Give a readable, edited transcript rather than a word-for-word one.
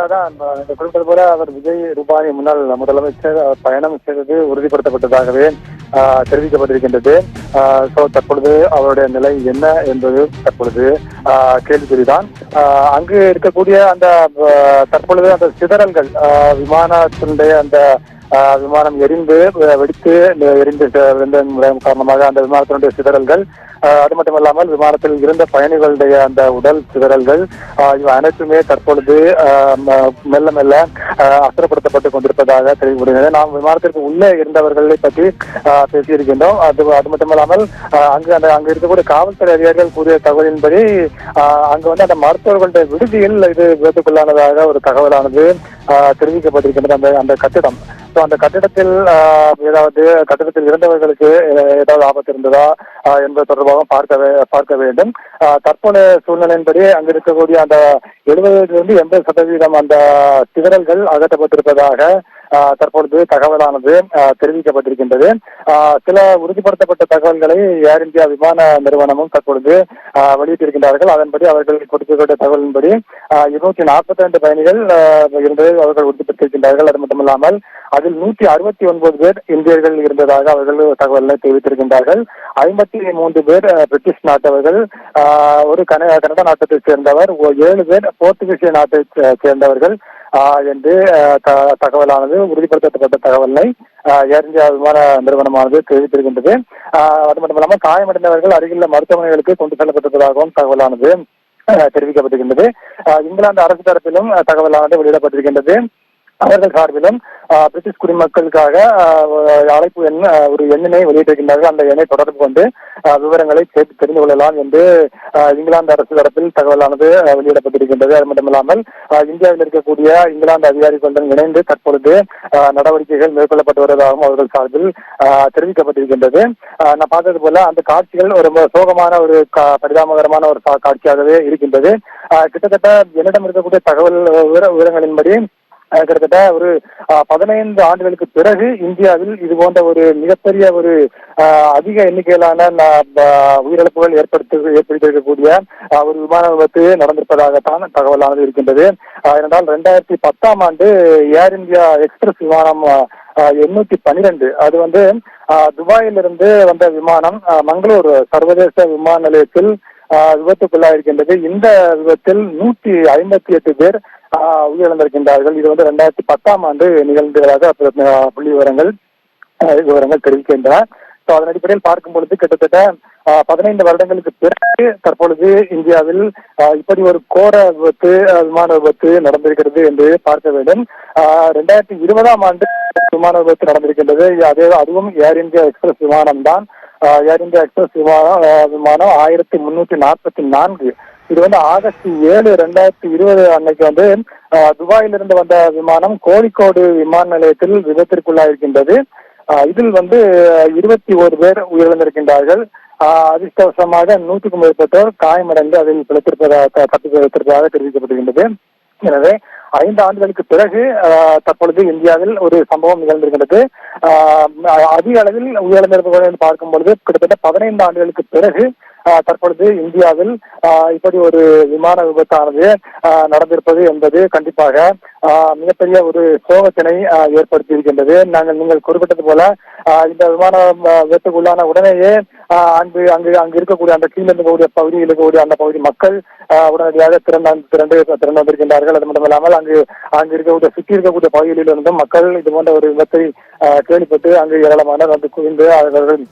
அதான் இந்த குறிப்பிட்ட போல அவர் விஜய் ரூபானி முன்னாள் முதலமைச்சர் பயணம் செய்தது உறுதிப்படுத்தப்பட்டதாகவே தெரிவிக்கப்பட்டிருக்கின்றது. தற்பொழுது அவருடைய நிலை என்ன என்பது தற்பொழுது கேள்விக்குறிதான். அங்கு இருக்கக்கூடிய அந்த தற்பொழுது அந்த சிதறல்கள் விமானத்தினுடைய அந்த விமானம் எரிந்து வெடித்து எரிந்து காரணமாக அந்த விமானத்தினுடைய சிதறல்கள், அது மட்டுமல்லாமல் விமானத்தில் இருந்த பயணிகளுடைய அந்த உடல் சிதறல்கள் இவை அனைத்துமே தற்பொழுது மெல்ல மெல்ல அசுரப்படுத்தப்பட்டுக் கொண்டிருப்பதாக தெரிவிக்கப்படுகிறது. நாம் விமானத்திற்கு உள்ளே இருந்தவர்களை பற்றி பேசியிருக்கின்றோம். அது மட்டுமல்லாமல் அங்கு இருக்கக்கூடிய காவல்துறை அதிகாரிகள் கூறிய தகவலின்படி அங்கு வந்து அந்த மருத்துவர்களுடைய விடுதியில் இது விபத்துக்குள்ளானதாக ஒரு தகவலானது தெரிவிக்கப்பட்டிருக்கின்றது. அந்த கட்டிடம், அந்த கட்டிடத்தில் கட்டிடத்தில் இருந்தவர்களுக்கு ஏதாவது ஆபத்து இருந்ததா என்பது தொடர்பாக பார்க்க வேண்டும். தற்போதைய சூழ்நிலையின்படி அங்கு இருக்கக்கூடிய அந்த 70% அந்த சிதறல்கள் அகற்றப்பட்டிருப்பதாக தற்பொழுது தகவலானது தெரிவிக்கப்பட்டிருக்கின்றது. சில உறுதிப்படுத்தப்பட்ட தகவல்களை ஏர் இந்தியா விமான நிறுவனமும் தற்பொழுது வெளியிட்டிருக்கின்றார்கள். அதன்படி அவர்கள் கொடுக்கப்பட்ட தகவலின்படி 242 பயணிகள் இருந்ததை அவர்கள் உறுதிப்படுத்தியிருக்கின்றார்கள். அது மட்டுமல்லாமல் அதில் 169 பேர் இந்தியர்கள் இருந்ததாக அவர்கள் தகவலை தெரிவித்திருக்கின்றார்கள். 53 பேர் பிரிட்டிஷ் நாட்டவர்கள், ஒரு கனடா நாட்டத்தை சேர்ந்தவர், 7 பேர் போர்த்துகீசிய நாட்டை சேர்ந்தவர்கள் என்று தகவலானது உறுதிப்படுத்தப்பட்ட தகவலை ஏர் இந்தியா விமான நிறுவனமானது தெரிவித்திருக்கின்றது. அது மட்டுமல்லாமல் காயமடைந்தவர்கள் அருகிலுள்ள மருத்துவமனைகளுக்கு கொண்டு செல்லப்பட்டிருப்பதாகவும் தகவலானது தெரிவிக்கப்பட்டிருக்கின்றது. இங்கிலாந்து அரசு தரப்பிலும் தகவலானது வெளியிடப்பட்டிருக்கின்றது. அவர்கள் சார்பிலும் பிரிட்டிஷ் குடிமக்களுக்காக அழைப்பு ஒரு எண்ணினை வெளியிட்டிருக்கின்றார்கள். அந்த எண்ணை தொடர்பு கொண்டு விவரங்களை தெரிந்து கொள்ளலாம் என்று இங்கிலாந்து அரசு தரப்பில் தகவலானது வெளியிடப்பட்டிருக்கின்றது. அது மட்டுமில்லாமல் இந்தியாவில் இருக்கக்கூடிய இங்கிலாந்து அதிகாரிகளுடன் இணைந்து தற்பொழுது நடவடிக்கைகள் மேற்கொள்ளப்பட்டு வருவதாகவும் அவர்கள் சார்பில் தெரிவிக்கப்பட்டிருக்கின்றது. நான் பார்த்தது போல அந்த காட்சிகள் ஒரு சோகமான ஒரு பரிதாபகரமான ஒரு காட்சியாகவே இருக்கின்றது. கிட்டத்தட்ட என்னிடம் இருக்கக்கூடிய தகவல் விவரங்களின்படி கிட்டத்தட்ட ஒரு 15 ஆண்டுகளுக்கு பிறகு இந்தியாவில் இது போன்ற ஒரு மிகப்பெரிய ஒரு அதிக எண்ணிக்கையிலான உயிரிழப்புகள் ஏற்படுத்தியிருக்கக்கூடிய ஒரு விமான விபத்து நடந்திருப்பதாகத்தான் தகவலானது இருக்கின்றது. ஏனென்றால் 2010ஆம் ஆண்டு ஏர் இந்தியா எக்ஸ்பிரஸ் விமானம் 812 அது வந்து துபாயிலிருந்து வந்த விமானம் மங்களூர் சர்வதேச விமான நிலையத்தில் விபத்துக்குள்ளாயிருக்கின்றது. இந்த விபத்தில் 158 பேர் உயிரிழந்திருக்கின்றார்கள். இது வந்து 2010ஆம் ஆண்டு நிகழ்ந்ததாக புள்ளி விவரங்கள் தெரிவிக்கின்றன. அதன் அடிப்படையில் பார்க்கும் பொழுது கிட்டத்தட்ட 15 வருடங்களுக்கு பிறகு தற்பொழுது இந்தியாவில் இப்படி ஒரு கோர விபத்து விமான விபத்து நடந்திருக்கிறது என்று பார்க்க வேண்டும். 2020ஆம் ஆண்டு விமான விபத்து நடந்திருக்கின்றது. அதுவும் ஏர் இந்தியா எக்ஸ்பிரஸ் விமானம் தான். ஏர் இந்தியா எக்ஸ்பிரஸ் விமானம் 1344. இது வந்து ஆகஸ்ட் 7, 2020 அன்னைக்கு வந்து துபாயிலிருந்து வந்த விமானம் கோழிக்கோடு விமான நிலையத்தில் விபத்திற்குள்ளாயிருக்கின்றது. இதில் வந்து 21 பேர் உயிரிழந்திருக்கின்றார்கள். அதிர்ஷ்டவசமாக 100க்கும் மேற்பட்டோர் காயமடைந்து அதில் பிழைத்திருப்பதாக தெரிவிக்கப்பட்டிருக்கின்றது. எனவே 5 ஆண்டுகளுக்கு பிறகு தற்பொழுது இந்தியாவில் ஒரு சம்பவம் நிகழ்ந்திருக்கின்றது. அதிக அளவில் உயிரிழந்திருப்பவர்கள் பார்க்கும் பொழுது கிட்டத்தட்ட 15 ஆண்டுகளுக்கு பிறகு தற்பொழுது இந்தியாவில் இப்படி ஒரு விமான விபத்தானது நடந்திருப்பது என்பது கண்டிப்பாக மிகப்பெரிய ஒரு சோகத்தினை ஏற்படுத்தி இருக்கின்றது. நீங்கள் குறிப்பிட்டது போல இந்த விமான விபத்துக்குள்ளான உடனேயே அங்கு இருக்கக்கூடிய அந்த கீழ் இருக்கக்கூடிய பகுதியில் இருக்கக்கூடிய அந்த பகுதி மக்கள் உடனடியாக திரண்டு வந்திருக்கின்றார்கள். அது மட்டும் இல்லாமல் அங்கு இருக்கக்கூடிய சுற்றி இருக்கக்கூடிய பகுதிகளில் இருந்தும் மக்கள் இது போன்ற ஒரு விபத்தை கேள்விப்பட்டு அங்கு ஏராளமான வந்து குவிந்து அவர்கள்